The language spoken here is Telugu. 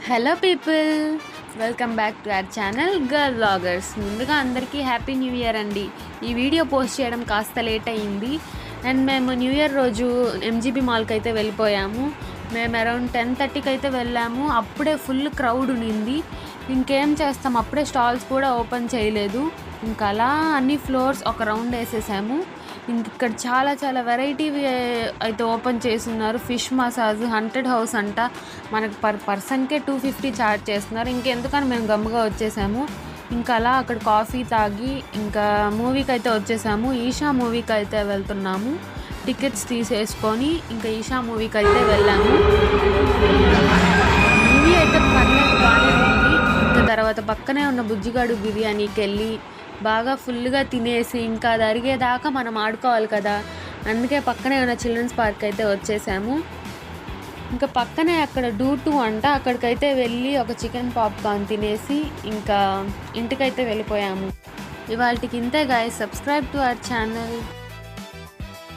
Hello people, welcome back to our channel girl vloggers. ముందుగా అందరికీ హ్యాపీ న్యూ ఇయర్ అండి. ఈ వీడియో పోస్ట్ చేయడం కాస్త లేట్ అయ్యింది. అండ్ మేము న్యూ ఇయర్ రోజు ఎంజీబీ మాల్కి అయితే వెళ్ళిపోయాము. మేము అరౌండ్ 10:30కి అయితే వెళ్ళాము. అప్పుడే ఫుల్ క్రౌడ్ ఉన్నింది. ఇంకేం చేస్తాం, అప్పుడే స్టాల్స్ కూడా ఓపెన్ చేయలేదు. ఇంకా అలా అన్ని ఫ్లోర్స్ ఒక రౌండ్ వేసేసాము. ఇక్కడ చాలా వెరైటీ అయితే ఓపెన్ చేస్తున్నారు. ఫిష్ మసాజ్, హంటెడ్ హౌస్ అంట. మనకు పర్ పర్సన్కే 250 ఛార్జ్ చేస్తున్నారు. ఇంకెందుకని మేము గమ్ముగా వచ్చేసాము. ఇంకా అలా అక్కడ కాఫీ తాగి ఇంకా మూవీకి అయితే వచ్చేసాము. ఈషా మూవీకి అయితే వెళ్తున్నాము. టికెట్స్ తీసేసుకొని ఇంకా ఈషా మూవీకి అయితే వెళ్ళాము. మూవీ అయితే పర్లేదు, బాగానే ఉంది. ఇంకా తర్వాత పక్కనే ఉన్న బుజ్జిగాడు బిర్యానీకి వెళ్ళి బాగా ఫుల్గా తినేసి ఇంకా అది అరిగేదాకా మనం ఆడుకోవాలి కదా, అందుకే పక్కనే ఉన్న చిల్డ్రన్స్ పార్క్ అయితే వచ్చేసాము. ఇంకా పక్కనే అక్కడ డూ2 అంట, అక్కడికైతే వెళ్ళి ఒక చికెన్ పాప్కార్న్ తినేసి ఇంకా ఇంటికైతే వెళ్ళిపోయాము. ఇవాళకి ఇంతే guys. Subscribe to our channel.